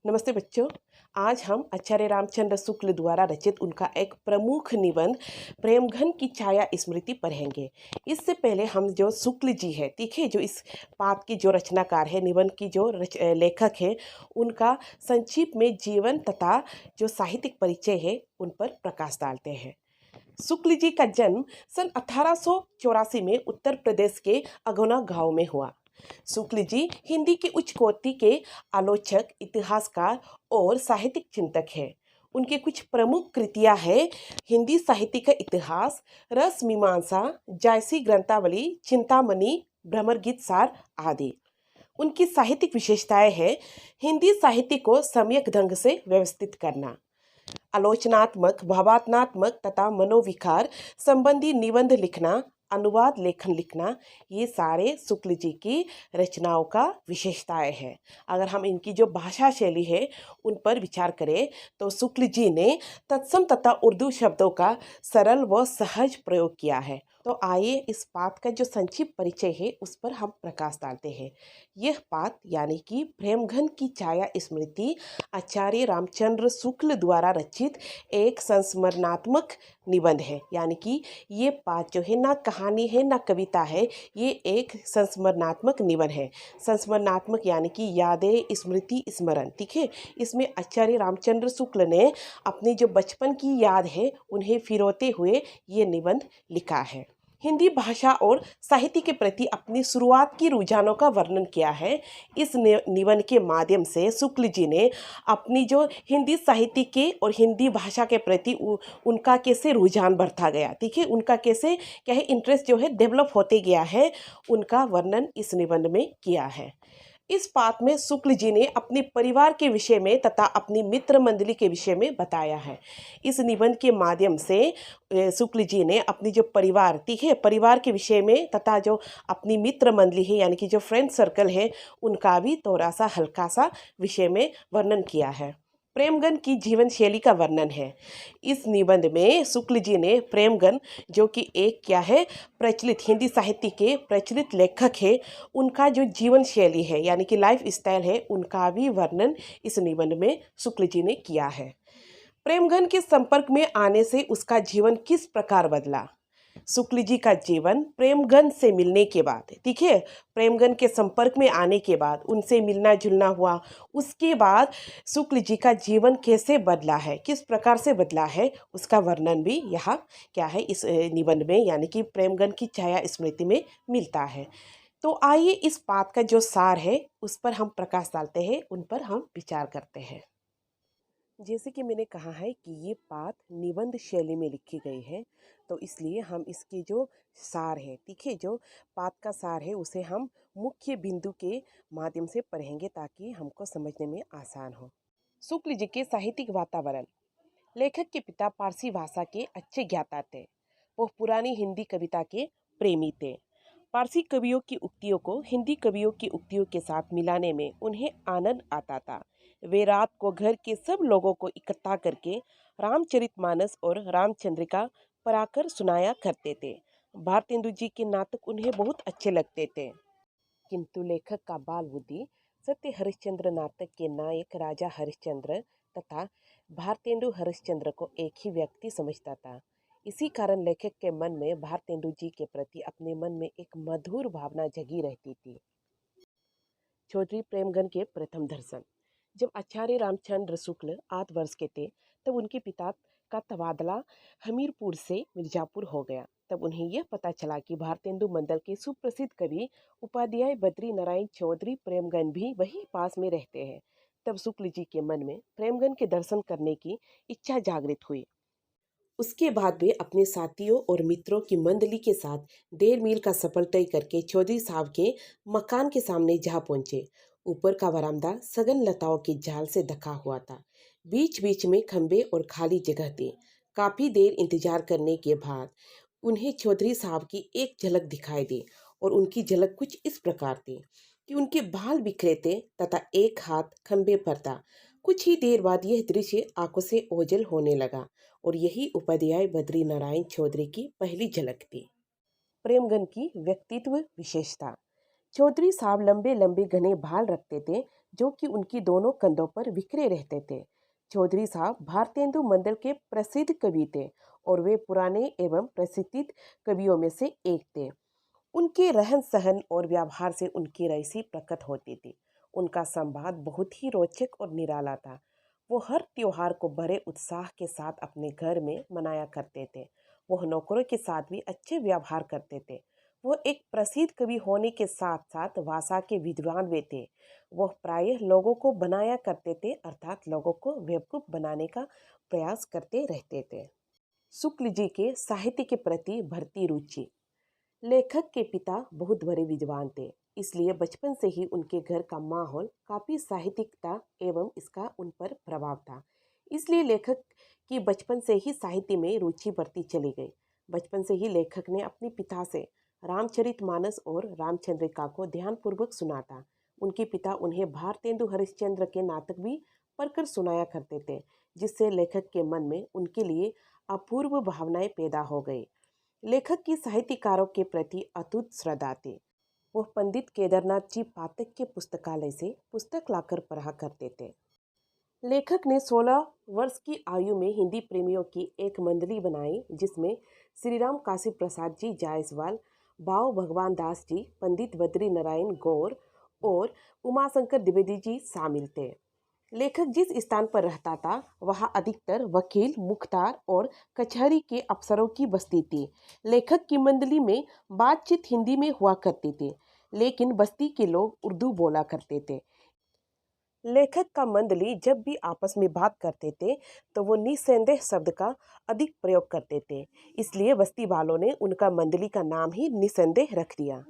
नमस्ते बच्चों। आज हम आचार्य रामचंद्र शुक्ल द्वारा रचित उनका एक प्रमुख निबंध प्रेमघन की छाया स्मृति पढ़ेंगे। इससे पहले हम जो शुक्ल जी है, ठीक है, जो इस पाठ की जो रचनाकार है, निबंध की जो लेखक है, उनका संक्षिप्त में जीवन तथा जो साहित्यिक परिचय है उन पर प्रकाश डालते हैं। शुक्ल जी का जन्म सन 1884 में उत्तर प्रदेश के अगौना गांव में हुआ। शुक्ल जी हिंदी के उच्च कोटि के आलोचक, इतिहासकार और साहित्यिक चिंतक हैं। उनके कुछ प्रमुख कृतियां हैं: हिंदी साहित्य का इतिहास, रस मीमांसा, जायसी ग्रंथावली, चिंतामणि, भ्रमर गीत सार आदि। उनकी साहित्यिक विशेषताएं हैं: हिंदी साहित्य को सम्यक ढंग से व्यवस्थित करना, आलोचनात्मक, भावात्मक तथा मनोविकार संबंधी निबंध लिखना, अनुवाद लेखन लिखना, ये सारे शुक्ल जी की रचनाओं का विशेषताएं हैं। अगर हम इनकी जो भाषा शैली है उन पर विचार करें तो शुक्ल जी ने तत्सम तथा उर्दू शब्दों का सरल व सहज प्रयोग किया है। तो आइए इस पाठ का जो संक्षिप्त परिचय है उस पर हम प्रकाश डालते हैं। यह पाठ यानी कि प्रेमघन की छाया स्मृति आचार्य रामचंद्र शुक्ल द्वारा रचित एक संस्मरणात्मक निबंध है। यानी कि ये पाठ जो है ना कहानी है ना कविता है, ये एक संस्मरणात्मक निबंध है। संस्मरणात्मक यानी कि यादें, स्मृति, स्मरण, ठीक है। इसमें आचार्य रामचंद्र शुक्ल ने अपनी जो बचपन की याद है उन्हें फिरौते हुए ये निबंध लिखा है। हिंदी भाषा और साहित्य के प्रति अपनी शुरुआत की रुझानों का वर्णन किया है। इस निबंध के माध्यम से शुक्ल जी ने अपनी जो हिंदी साहित्य के और हिंदी भाषा के प्रति उनका कैसे रुझान बढ़ता गया, ठीक है, उनका कैसे क्या है इंटरेस्ट जो है डेवलप होते गया है, उनका वर्णन इस निबंध में किया है। इस पाठ में शुक्ल जी ने अपने परिवार के विषय में तथा अपनी मित्र मंडली के विषय में बताया है। इस निबंध के माध्यम से शुक्ल जी ने अपनी जो परिवार, ठीक है, परिवार के विषय में तथा जो अपनी मित्र मंडली है यानी कि जो फ्रेंड सर्कल है उनका भी थोड़ा सा हल्का सा विषय में वर्णन किया है। प्रेमगन की जीवन शैली का वर्णन है। इस निबंध में शुक्ल जी ने प्रेमगन, जो कि एक क्या है प्रचलित हिंदी साहित्य के प्रचलित लेखक है, उनका जो जीवन शैली है यानी कि लाइफ स्टाइल है, उनका भी वर्णन इस निबंध में शुक्ल जी ने किया है। प्रेमगन के संपर्क में आने से उसका जीवन किस प्रकार बदला। शुक्ल जी का जीवन प्रेमगन से मिलने के बाद, ठीक है, प्रेमगन के संपर्क में आने के बाद उनसे मिलना जुलना हुआ, उसके बाद शुक्ल जी का जीवन कैसे बदला है, किस प्रकार से बदला है, उसका वर्णन भी यहाँ क्या है इस निबंध में यानी कि प्रेमगन की छाया स्मृति में मिलता है। तो आइए इस बात का जो सार है उस पर हम प्रकाश डालते हैं, उन पर हम विचार करते हैं। जैसे कि मैंने कहा है कि ये बात निबंध शैली में लिखी गई है, तो इसलिए हम इसकी जो सार है, ठीक है, जो बात का सार है उसे हम मुख्य बिंदु के माध्यम से पढ़ेंगे ताकि हमको समझने में आसान हो। शुक्ल जी के साहित्यिक वातावरण। लेखक के पिता पारसी भाषा के अच्छे ज्ञाता थे। वो पुरानी हिंदी कविता के प्रेमी थे। पारसी कवियों की उक्तियों को हिंदी कवियों की उक्तियों के साथ मिलाने में उन्हें आनंद आता था। वे रात को घर के सब लोगों को इकट्ठा करके रामचरितमानस और रामचंद्रिका पढ़ाकर सुनाया करते थे। भारतेंदु जी के नाटक उन्हें बहुत अच्छे लगते थे, किंतु लेखक का बाल बुद्धि सत्य हरिश्चंद्र नाटक के नायक राजा हरिश्चंद्र तथा भारतेंदु हरिश्चंद्र को एक ही व्यक्ति समझता था। इसी कारण लेखक के मन में भारतेंदु जी के प्रति अपने मन में एक मधुर भावना जगी रहती थी। चौधरी प्रेमगन के प्रथम दर्शन। जब आचार्य रामचंद्र शुक्ल 8 वर्ष के थे तब उनके पिता का तबादला हमीरपुर से मिर्जापुर हो गया। तब उन्हें यह पता चला कि भारतेंदु मंडल के सुप्रसिद्ध कवि उपाध्याय बद्री नारायण चौधरी प्रेमगन भी वहीं पास में रहते हैं। तब शुक्ल जी के मन में प्रेमगन के दर्शन करने की इच्छा जागृत हुई। उसके बाद वे अपने साथियों और मित्रों की मंडली के साथ 1.5 मील का सफर तय करके चौधरी साहब के मकान के सामने जा पहुंचे। ऊपर का बरामदा सघन लताओं के जाल से ढका हुआ था। बीच बीच में खंबे और खाली जगह थी। काफी देर इंतजार करने के बाद उन्हें चौधरी साहब की एक झलक दिखाई दी, और उनकी झलक कुछ इस प्रकार थी कि उनके बाल बिखरे थे तथा एक हाथ खंबे पर था। कुछ ही देर बाद यह दृश्य आंखों से ओझल होने लगा, और यही उपाध्याय बद्री नारायण चौधरी की पहली झलक थी। प्रेमगन की व्यक्तित्व विशेषता। चौधरी साहब लंबे लंबे घने बाल रखते थे जो कि उनकी दोनों कंधों पर बिखरे रहते थे। चौधरी साहब भारतेंदु मंडल के प्रसिद्ध कवि थे और वे पुराने एवं प्रसिद्ध कवियों में से एक थे। उनके रहन सहन और व्यवहार से उनकी रईसी प्रकट होती थी। उनका संवाद बहुत ही रोचक और निराला था। वो हर त्योहार को बड़े उत्साह के साथ अपने घर में मनाया करते थे। वह नौकरों के साथ भी अच्छे व्यवहार करते थे। वह एक प्रसिद्ध कवि होने के साथ साथ भाषा के विद्वान भी थे। वह प्रायः लोगों को बनाया करते थे, अर्थात लोगों को बेवकूफ बनाने का प्रयास करते रहते थे। शुक्ल जी के साहित्य के प्रति बढ़ती रुचि। लेखक के पिता बहुत बड़े विद्वान थे, इसलिए बचपन से ही उनके घर का माहौल काफ़ी साहित्यिक था एवं इसका उन पर प्रभाव था। इसलिए लेखक की बचपन से ही साहित्य में रुचि बढ़ती चली गई। बचपन से ही लेखक ने अपने पिता से रामचरितमानस और रामचंद्रिका को ध्यानपूर्वक सुना था। उनके पिता उन्हें भारतेंदु हरिश्चंद्र के नाटक भी पढ़कर सुनाया करते थे, जिससे लेखक के मन में उनके लिए अपूर्व भावनाएं पैदा हो गई। लेखक की साहित्यकारों के प्रति अटूट श्रद्धा थी। वह पंडित केदारनाथ जी पाठक के पुस्तकालय से पुस्तक लाकर पढ़ा करते थे। लेखक ने 16 वर्ष की आयु में हिंदी प्रेमियों की एक मंडली बनाई, जिसमें श्रीराम काशी प्रसाद जी जायसवाल, भाव भगवान दास जी, पंडित बद्री नारायण गौर और उमाशंकर द्विवेदी जी शामिल थे। लेखक जिस स्थान पर रहता था वहाँ अधिकतर वकील, मुख्तार और कचहरी के अफसरों की बस्ती थी। लेखक की मंडली में बातचीत हिंदी में हुआ करती थी, लेकिन बस्ती के लोग उर्दू बोला करते थे। लेखक का मंडली जब भी आपस में बात करते थे तो वो निसंदेह शब्द का अधिक प्रयोग करते थे, इसलिए बस्ती वालों ने उनका मंडली का नाम ही निसंदेह रख दिया।